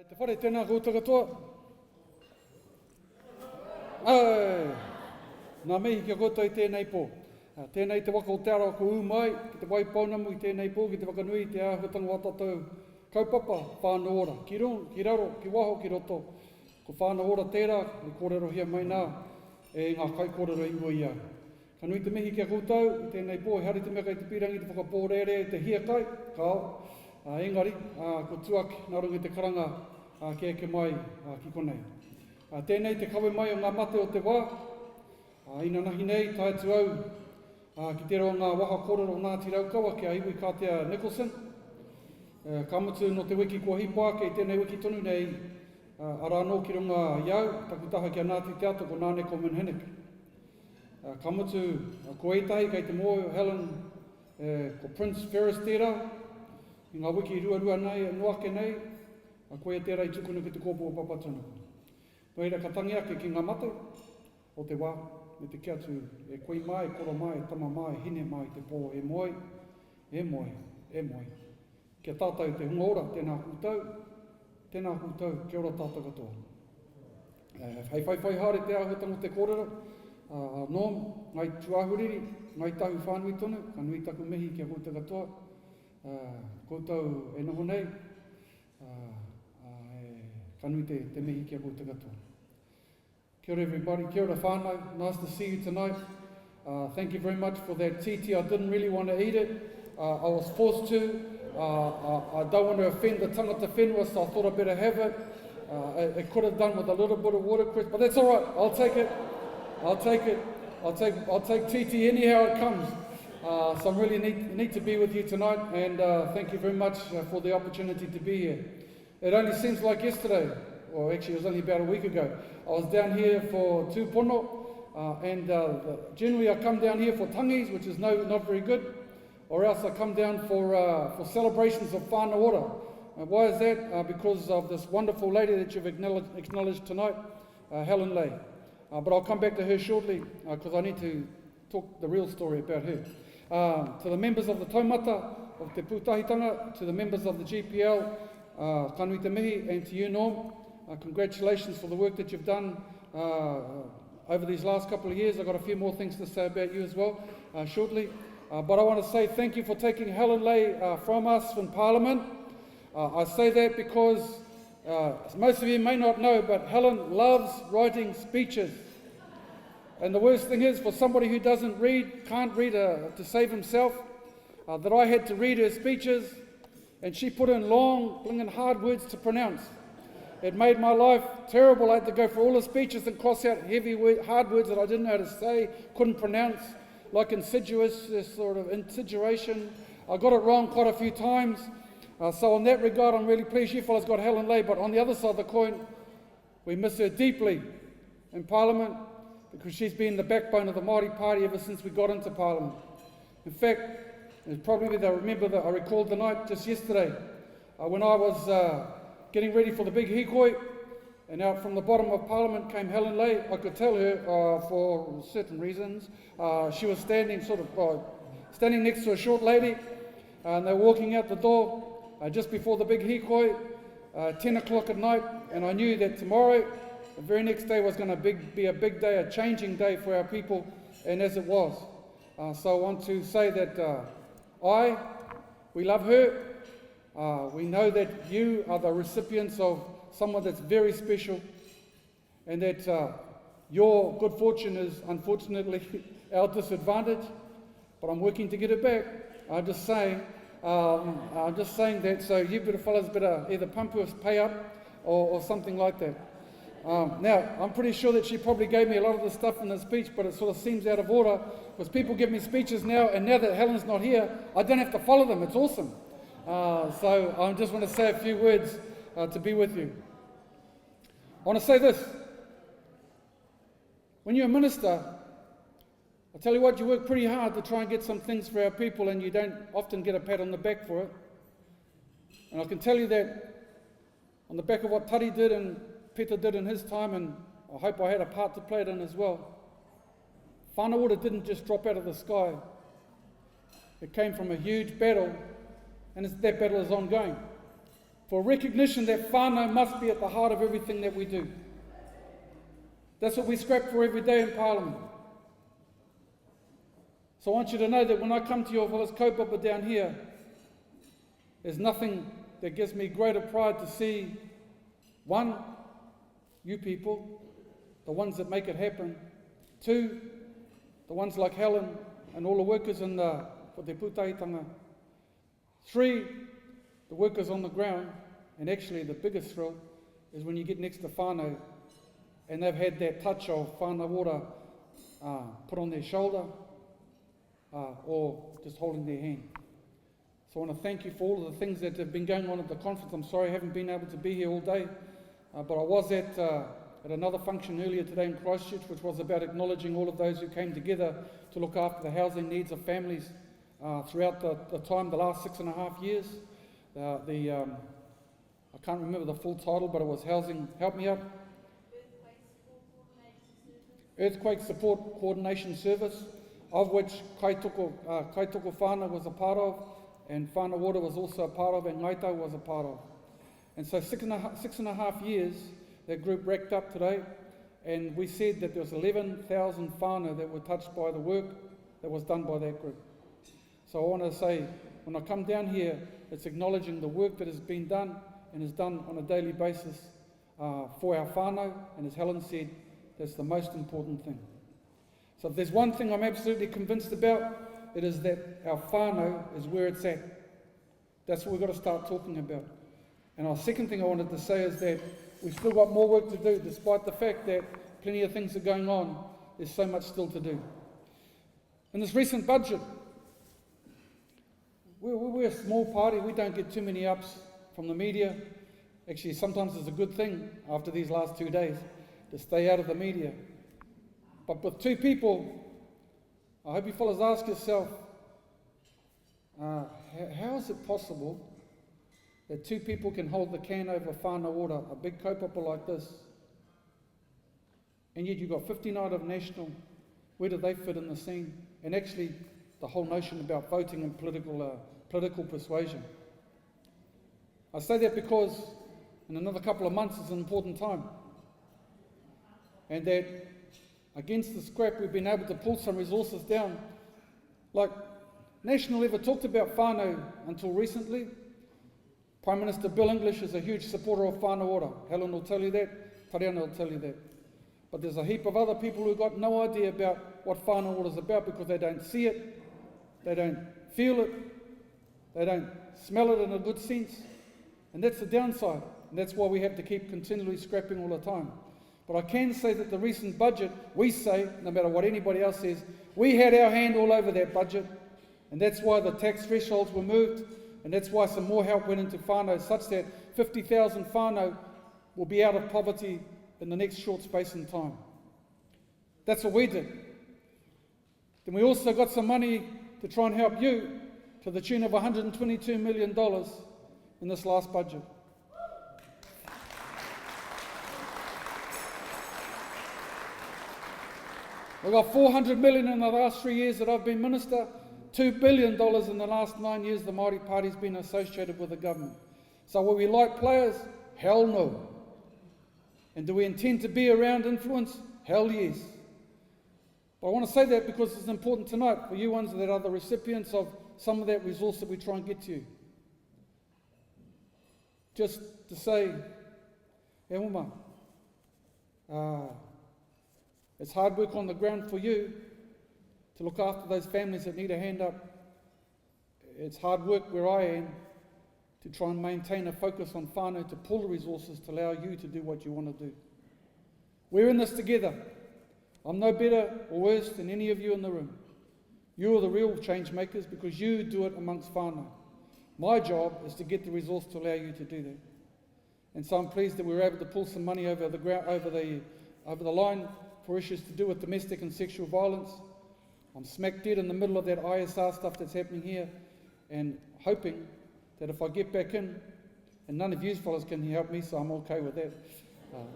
Te whare tēnā koutou katoa. Ai, nā mihi kia koutou i tēnei pō. Tēnei te waka o te ara ko umai, ki te waipaunamu i tēnei pō, ki te wakanui, te āhuatanga o tātou kaupapa, whānau ora. Ki raro, ki waho, ki roto. Ko whānau ora tērā, i kōrero hia mai nā, e ngā kai kōrero ingo i au. Ka nui te mihi kia koutou, i tēnei pō, hari te mea kai te pirangi, te whakapōrere, te hia kai, ka ao. Engari, ko tuaki, nā runga te karanga, ke eke mai ki konei. Tēnei te kawe mai o ngā mate o te wā, ina nahi nei, tae tu au, ki te roa ngā waha kōrero o Ngāti Raukawa, ki a iwi kātea Nicholson. Ka mutu no te wiki kua hipā, kei tēnei wiki tonu nei, ara anō ki runga iau, takutaha ki a Ngāti Te Ato, ko Nāne ko Minhinik. Ka mutu ko Eitahi, kei te mō Helen, ko Prince Ferris tērā, i ngā wiki rua nei, noake nei, a koe tērā i tukunu ki te kōpū o papatunu. Noira ka tangi ake ki ngā mate o te wā, me te kia tu e koi mai, kora mai, tama mai, hine mai, te pō, e moi, e moi, e moi. Kia tātou te hunga ora, tēnā koutou, kia ora tātou katoa. Hei whai haere te āhuatanga o te kōrero, Nom, ngai tuahuriri, ngai tahu whānui tonu, ka nui taku mihi kia koutou katoa, koutou e noho nei, ka nui te mihi kia koutou katoa. Kia ora everybody, kia ora whānau, nice to see you tonight. Thank you very much for that titi. I didn't really want to eat it. I was forced to. I don't want to offend the tangata whenua, so I thought I'd better have it. It could have done with a little bit of watercress, but that's all right. I'll take it. I'll take titi anyhow it comes. So I'm really neat to be with you tonight, and thank you very much for the opportunity to be here. It only seems like yesterday, or actually it was only about a week ago, I was down here for tūpono, and generally I come down here for tangis, which is not very good, or else I come down for celebrations of whānau ora. Why is that? Because of this wonderful lady that you've acknowledged tonight, Helen Lay. But I'll come back to her shortly, because I need to talk the real story about her. To the members of the taumata of Te Pūtahitanga, to the members of the GPL, ka nui te mihi, and to you, Norm, congratulations for the work that you've done over these last couple of years. I've got a few more things to say about you as well shortly. But I want to say thank you for taking Helen Lay from us from Parliament. I say that because most of you may not know, but Helen loves writing speeches. And the worst thing is, for somebody who can't read to save himself, that I had to read her speeches, and she put in long, blingin' hard words to pronounce. It made my life terrible. I had to go for all the speeches and cross out hard words that I didn't know how to say, couldn't pronounce, like insidious, this sort of insinuation. I got it wrong quite a few times. So in that regard, I'm really pleased you fellas got Helen Lay, but on the other side of the coin, we miss her deeply in Parliament, because she's been the backbone of the Māori Party ever since we got into Parliament. In fact, it's probably I recalled the night just yesterday, when I was getting ready for the big hikoi, and out from the bottom of Parliament came Helen Lay. I could tell her, for certain reasons, she was standing next to a short lady, and they were walking out the door just before the big hikoi, 10 o'clock at night, and I knew that tomorrow, the very next day, was going to be a big day, a changing day for our people, and as it was. So I want to say that we love her. We know that you are the recipients of someone that's very special, and that your good fortune is unfortunately our disadvantage, but I'm working to get it back. I'm just saying that, so you fellas better either pump us, pay up, or something like that. Now, I'm pretty sure that she probably gave me a lot of the stuff in the speech, but it sort of seems out of order, because people give me speeches now, and now that Helen's not here, I don't have to follow them. It's awesome. So I just want to say a few words to be with you. I want to say this. When you're a minister, I tell you what, you work pretty hard to try and get some things for our people, and you don't often get a pat on the back for it. And I can tell you that on the back of what Tari did and Peter did in his time, and I hope I had a part to play it in as well, whānau ora didn't just drop out of the sky. It came from a huge battle, and that battle is ongoing. for recognition that whānau must be at the heart of everything that we do. That's what we scrap for every day in Parliament. So I want you to know that when I come to your village kaupapa down here, there's nothing that gives me greater pride to see, one, you people, the ones that make it happen. Two, the ones like Helen and all the workers in the for te pūtahitanga. Three, the workers on the ground. And actually the biggest thrill is when you get next to whānau and they've had that touch of whānau water put on their shoulder or just holding their hand. So I want to thank you for all of the things that have been going on at the conference. I'm sorry I haven't been able to be here all day, but I was at another function earlier today in Christchurch, which was about acknowledging all of those who came together to look after the housing needs of families throughout the time, the last 6.5 years. I can't remember the full title, but it was Housing, help me out. Earthquake Support Coordination Service, of which Kaitoko Whānau was a part of, and Whānau Water was also a part of, and Ngaitau was a part of. And so 6.5 years, that group racked up today, and we said that there was 11,000 whānau that were touched by the work that was done by that group. So I want to say, when I come down here, it's acknowledging the work that has been done and is done on a daily basis for our whānau, and as Helen said, that's the most important thing. So if there's one thing I'm absolutely convinced about, it is that our whānau is where it's at. That's what we've got to start talking about. And our second thing I wanted to say is that we've still got more work to do, despite the fact that plenty of things are going on. There's so much still to do. In this recent budget, we're a small party. We don't get too many ups from the media. Actually, sometimes it's a good thing after these last 2 days to stay out of the media. But with two people, I hope you fellas ask yourself, how is it possible that two people can hold the can over whānau water, a big kaupapa like this, and yet you've got 59 of national, where do they fit in the scene? And actually, the whole notion about voting and political persuasion. I say that because in another couple of months is an important time. And that against the scrap, we've been able to pull some resources down. Like, National never talked about whānau until recently. Prime Minister Bill English is a huge supporter of whānau water. Helen will tell you that, Tariana will tell you that. But there's a heap of other people who've got no idea about what whānau water is about because they don't see it, they don't feel it, they don't smell it in a good sense. And that's the downside. And that's why we have to keep continually scrapping all the time. But I can say that the recent budget, we say, no matter what anybody else says, we had our hand all over that budget. And that's why the tax thresholds were moved. And that's why some more help went into whānau, such that 50,000 whānau will be out of poverty in the next short space in time. That's what we did. Then we also got some money to try and help you to the tune of $122 million in this last budget. We've got $400 million in the last 3 years that I've been minister, $2 billion in the last 9 years the Māori Party's been associated with the government. So will we like players? Hell no. And do we intend to be around influence? Hell yes. But I want to say that because it's important tonight for you ones that are the recipients of some of that resource that we try and get to you. Just to say, it's hard work on the ground for you to look after those families that need a hand up. It's hard work where I am to try and maintain a focus on whānau, to pull the resources to allow you to do what you want to do. We're in this together. I'm no better or worse than any of you in the room. You are the real change makers because you do it amongst whānau. My job is to get the resource to allow you to do that. And so I'm pleased that we were able to pull some money over the line for issues to do with domestic and sexual violence. I'm smack dead in the middle of that ISR stuff that's happening here, and hoping that if I get back in, and none of you fellas can help me, so I'm okay with that.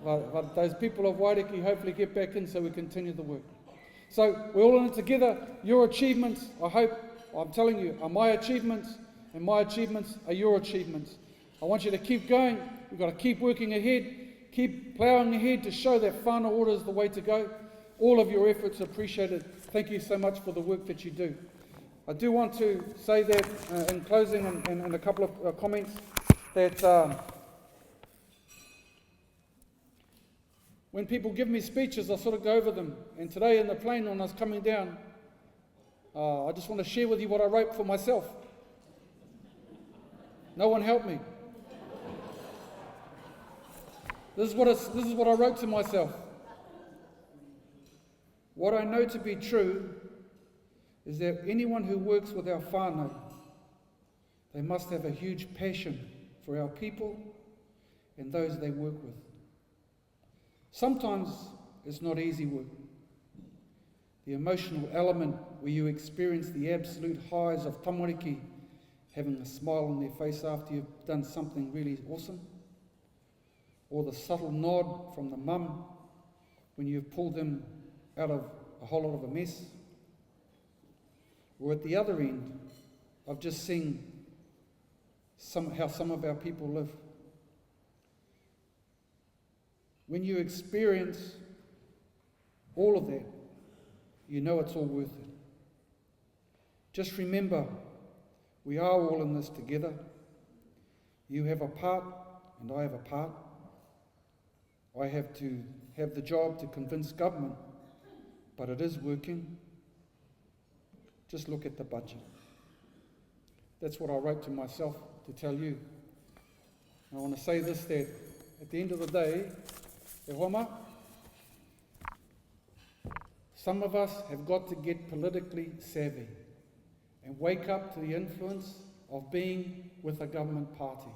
But those people of Wairiki hopefully get back in so we continue the work. So we're all in it together. Your achievements, I hope, I'm telling you, are my achievements, and my achievements are your achievements. I want you to keep going. We've got to keep working ahead, keep ploughing ahead to show that whānau order is the way to go. All of your efforts are appreciated. Thank you so much for the work that you do. I do want to say that in closing and a couple of comments that when people give me speeches, I sort of go over them. And today in the plane when I was coming down, I just want to share with you what I wrote for myself. No one helped me. This is what I wrote to myself. What I know to be true is that anyone who works with our whānau, they must have a huge passion for our people and those they work with. Sometimes it's not easy work. The emotional element where you experience the absolute highs of tamariki, having a smile on their face after you've done something really awesome, or the subtle nod from the mum when you've pulled them out of a whole lot of a mess, or at the other end of just seeing how some of our people live. When you experience all of that, you know it's all worth it. Just remember, we are all in this together. You have a part and I have a part. I have to have the job to convince government, but it is working. Just look at the budget. That's what I wrote to myself to tell you. I want to say this, that at the end of the day, e homa, some of us have got to get politically savvy and wake up to the influence of being with a government party.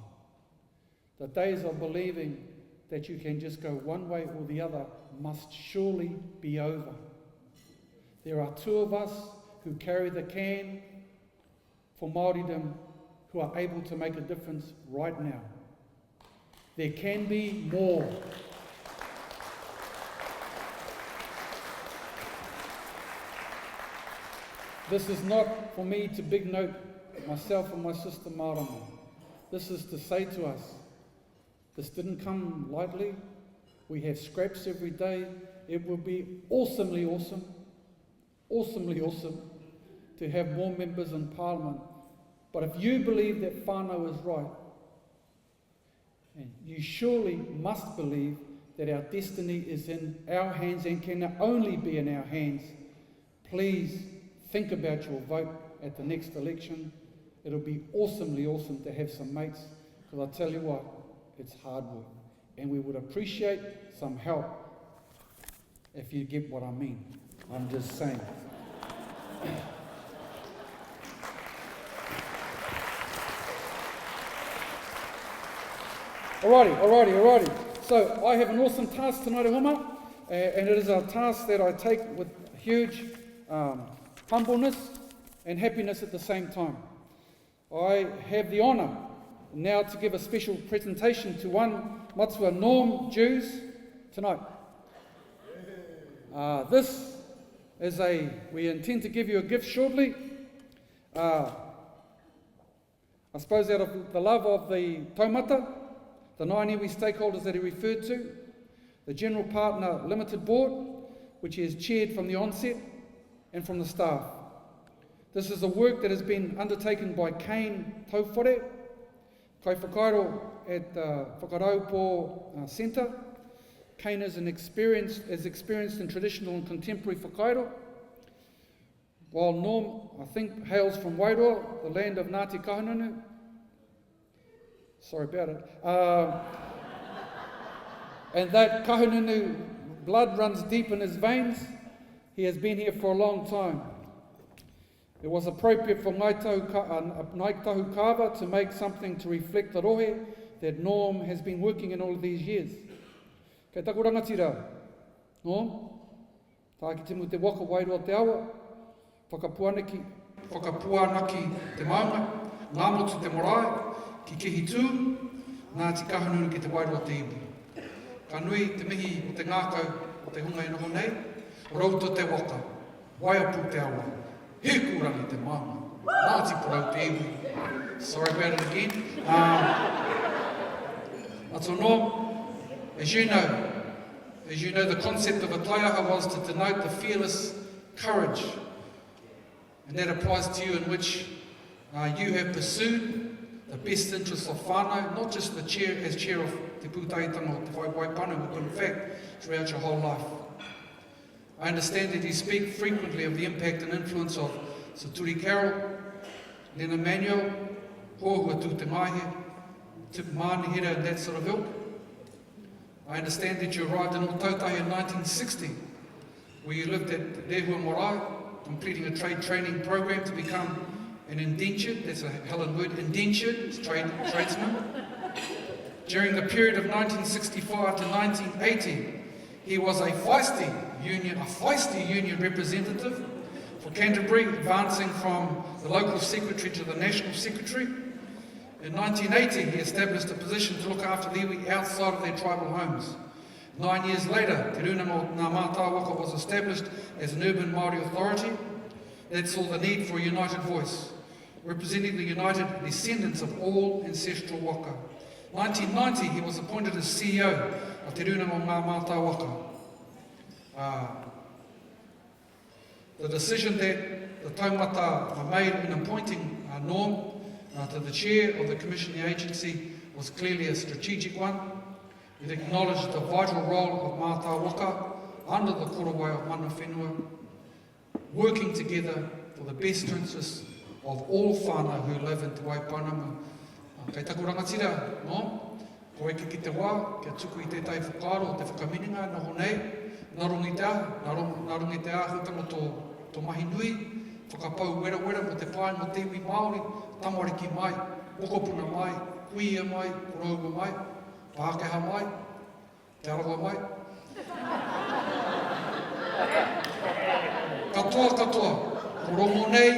The days of believing that you can just go one way or the other must surely be over. There are two of us who carry the can for Māoridom who are able to make a difference right now. There can be more. This is not for me to big note myself and my sister Marama. This is to say to us, this didn't come lightly. We have scraps every day. It will be awesomely awesome to have more members in Parliament. But if you believe that whānau is right, you surely must believe that our destiny is in our hands and can only be in our hands. Please think about your vote at the next election. It'll be awesomely awesome to have some mates, because I tell you what, it's hard work. And we would appreciate some help if you get what I mean. I'm just saying. Alrighty. So I have an awesome task tonight, Homa, and it is a task that I take with huge humbleness and happiness at the same time. I have the honour now to give a special presentation to one Matua Norm Jews tonight. This is we intend to give you a gift shortly. I suppose out of the love of the taumata, the 9 iwi stakeholders that he referred to, the General Partner Limited Board, which he has chaired from the onset, and from the staff. This is a work that has been undertaken by Kane Tauwhare, kai whakaaro at Whakaraupo Centre. Kane is experienced in traditional and contemporary whakaaro, while Norm, I think, hails from Wairoa, the land of Ngāti Kahungunu. Sorry about it. And that Kahungunu blood runs deep in his veins. He has been here for a long time. It was appropriate for Ngāi Tahu Kawa to make something to reflect the rohe that Norm has been working in all of these years. Kei taku rangatira, Norm, tā ki te mu te waka Wairoa te awa, whakapuanaki te maunga, ngā motu te morai, ki kehi tū, Ngāti Kahungunu ki te Wairoa te iwi. Ka nui te mihi o te ngākau o te hunga inoho nei, o rauta te waka, waiapu te awa, he kūrangi te maunga, Ngāti porau te iwi. Sorry about it again. Atono, as you know, the concept of a taiaha was to denote the fearless courage, and that applies to you, in which you have pursued the best interests of whānau, not just as chair of Te Pūtaitanga o Te Waiwaipana, but in fact throughout your whole life. I understand that you speak frequently of the impact and influence of Saturi Carroll, Lena Manuel, Hōhua Tū Te Mahe, Tip Mānihira, and that sort of ilk. I understand that you arrived in Otautahi in 1960, where you lived at Rehua Marae, completing a trade training program to become an indentured, that's a Helen word, indentured tradesman. During the period of 1965 to 1980, he was a feisty union representative for Canterbury, advancing from the local secretary to the national secretary. In 1980, he established a position to look after the iwi outside of their tribal homes. 9 years later, Te Runanga Ngā Mātāwaka was established as an urban Māori authority that saw the need for a united voice, representing the united descendants of all ancestral waka. 1990, he was appointed as CEO of Te Runanga Ngā Mātāwaka. The decision that the taumata made in appointing Norm to the chair of the commissioning agency was clearly a strategic one. It acknowledged the vital role of Mātāwaka under the korowai of mana whenua, working together for the best interests of all whānau who live in Te Waipanama. Kei taku rangatira, no? Ko eke ki te wā, kia tuku i tētai whakaaro, te whakamininga, na honei, nā rungi te āhutanga tō mahi nui, whakapau wera mo te pai, mo te iwi Māori, tamariki mai, okopuna mai, kuia mai, koroua mai, Pākehā mai, te arawa mai. Katoa, ko rongo nei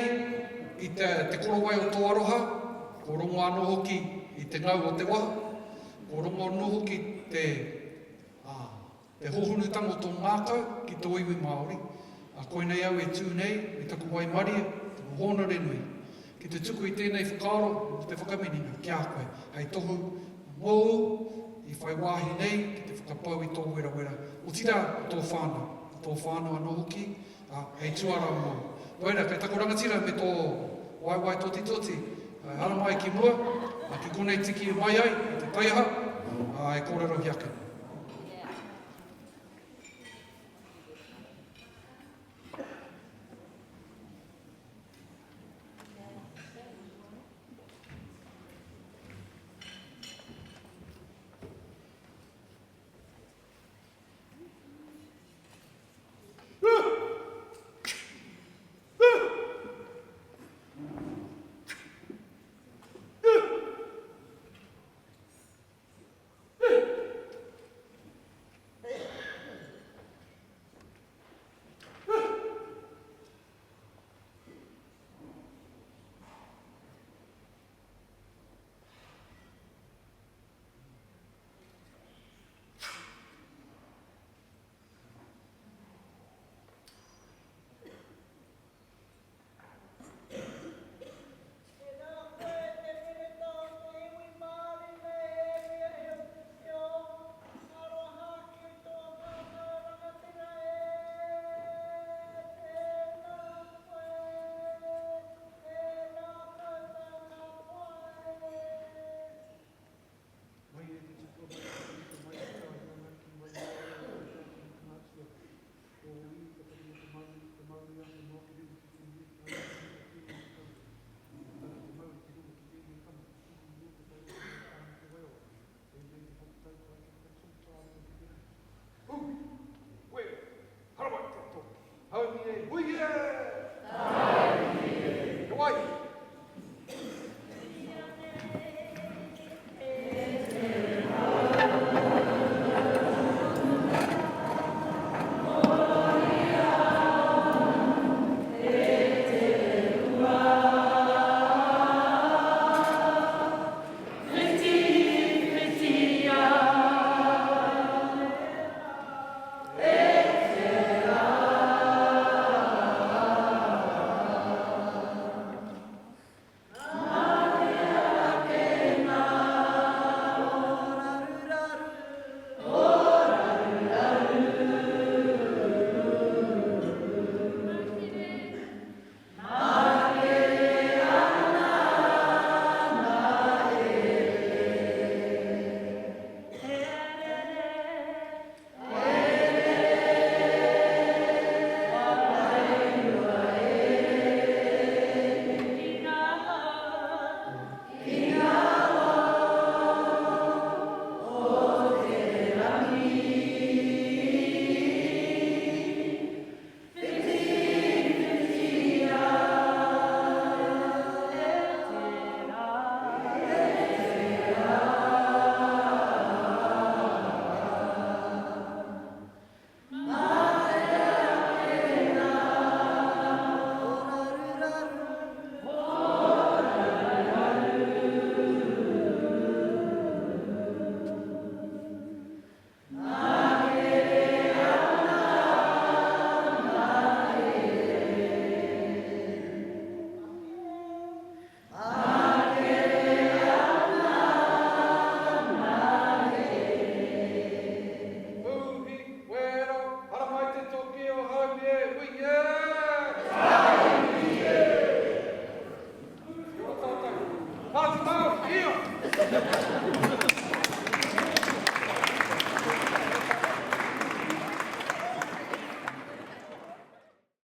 i te korowai o tō aroha, ko rongo anō hoki i te ngau o te waha, ko rongo anō hoki te hohunutanga o tō mākau ki tō iwi Māori. Koe nei au e tū nei, i taku wai maria, taku hōna renui. Ki te tuku i tēnei whakaaro, te whakamininga, kia koe. Hei tohu mōu, i whai wāhi nei, ki te whakapau i tō wera. O tira tō whānau anō hoki, hei tuara mō. Wera, kei taku rangatira me tō waiwai toti, ara mai ki mua, ki konei tiki mai ai, i te taiha, e kōrero hiake.